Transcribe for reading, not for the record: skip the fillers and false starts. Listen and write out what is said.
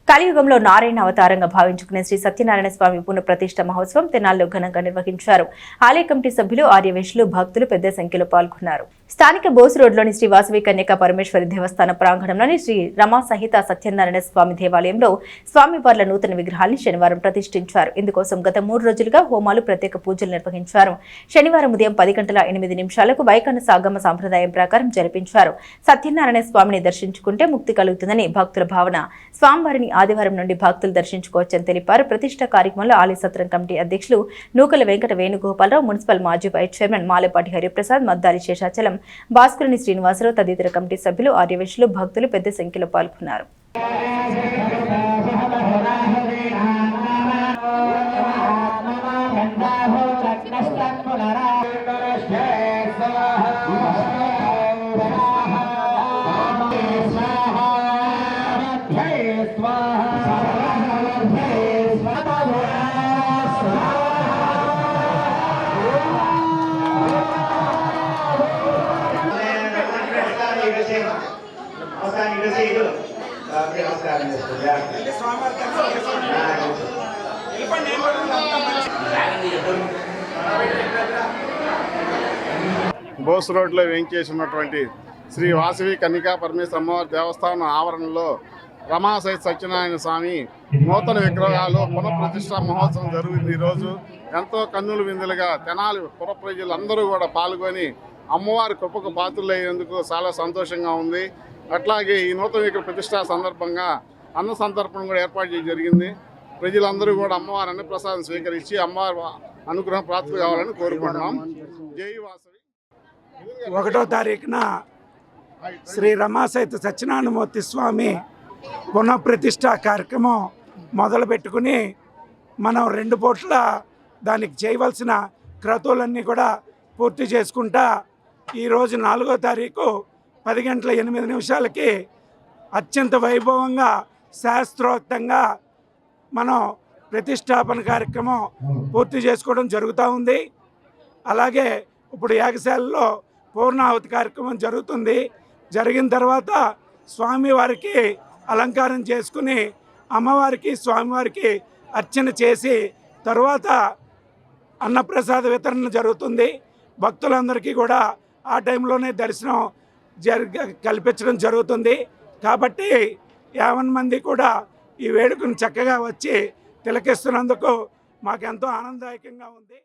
కలియుగంలో నారాయణ అవతారంగా భావించుకునే శ్రీ సత్యనారాయణ స్వామి పునఃప్రతిష్ఠ మహోత్సవం తెనాల్లో ఘనంగా నిర్వహించారు. ఆలయ కమిటీ సభ్యులు, ఆర్యవేశులు, భక్తులు పెద్ద సంఖ్యలో పాల్గొన్నారు. స్థానిక బోసు రోడ్లోని శ్రీ వాసవి కన్యకా పరమేశ్వరి దేవస్థాన ప్రాంగణంలోని శ్రీ రమా సహిత సత్యనారాయణ స్వామి దేవాలయంలో స్వామివార్ల నూతన విగ్రహాన్ని శనివారం ప్రతిష్ఠించారు. ఇందుకోసం గత 3 రోజులుగా హోమాలు, ప్రత్యేక పూజలు నిర్వహించారు. శనివారం ఉదయం 10:08 వైఖాన సాగమ సాంప్రదాయం ప్రకారం జరిపించారు. సత్యనారాయణ స్వామిని దర్శించుకుంటే ముక్తి కలుగుతుందని భక్తుల భావన. స్వామివారిని ఆదివారం నుండి భక్తులు దర్శించుకోవచ్చని తెలిపారు. ప్రతిష్ఠ కార్యక్రమంలో ఆలయ సత్రం కమిటీ అధ్యక్షులు నూకల వెంకట వేణుగోపాలరావు, మున్సిపల్ మాజీ వైస్ చైర్మన్ మాలేపాటి హరిప్రసాద్, మద్దాలి శేషాచలం, భాస్కరుని శ్రీనివాసరావు తదితర కమిటీ సభ్యులు, ఆర్యవేశులు, భక్తులు పెద్ద సంఖ్యలో పాల్గొన్నారు. బోస్ రోడ్లో వేంచేసినటువంటి శ్రీ వాసవి కన్యకా పరమేశ్వరి అమ్మవారి దేవస్థానం ఆవరణలో రమా సహిత సత్యనారాయణ స్వామి నూతన విగ్రహాలు పునఃప్రతిష్ఠ మహోత్సవం జరుగుతుంది. ఈరోజు ఎంతో కన్నుల విందులుగా తెనాలి పుర ప్రజలందరూ కూడా పాల్గొని అమ్మవారి కృపకు పాత్రులయ్యేందుకు చాలా సంతోషంగా ఉంది. అట్లాగే ఈ నూతన విగ్రహ ప్రతిష్ఠ సందర్భంగా అన్న సంతర్పణ కూడా ఏర్పాటు చేయడం జరిగింది. ప్రజలందరూ కూడా అమ్మవారి అన్నప్రసాదం స్వీకరించి అమ్మవారి అనుగ్రహం ప్రాప్తి కావాలని కోరుకుంటున్నాం. జై వాసవి. 1వ తారీఖున శ్రీ రమాసహిత సత్యనారాయణమూర్తి స్వామి పునఃప్రతిష్ఠ కార్యక్రమం మొదలు పెట్టుకుని మనం 2 పూట్ల దానికి చేయవలసిన క్రతువులన్నీ కూడా పూర్తి చేసుకుంటా ఈరోజు 4వ తారీఖు 10:08 అత్యంత వైభవంగా శాస్త్రోక్తంగా మనం ప్రతిష్టాపన కార్యక్రమం పూర్తి చేసుకోవడం జరుగుతూ ఉంది. అలాగే ఇప్పుడు యాగశాలలో పూర్ణాహుతి కార్యక్రమం జరుగుతుంది. జరిగిన తర్వాత స్వామివారికి అలంకారం చేసుకుని అమ్మవారికి, స్వామివారికి అర్చన చేసి తర్వాత అన్నప్రసాద వితరణ జరుగుతుంది. భక్తులందరికీ కూడా ఆ టైంలోనే దర్శనం కల్పించడం జరుగుతుంది. కాబట్టి 50 మంది కూడా ఈ వేడుకను చక్కగా వచ్చి తిలకిస్తున్నందుకు మాకెంతో ఆనందదాయకంగా ఉంది.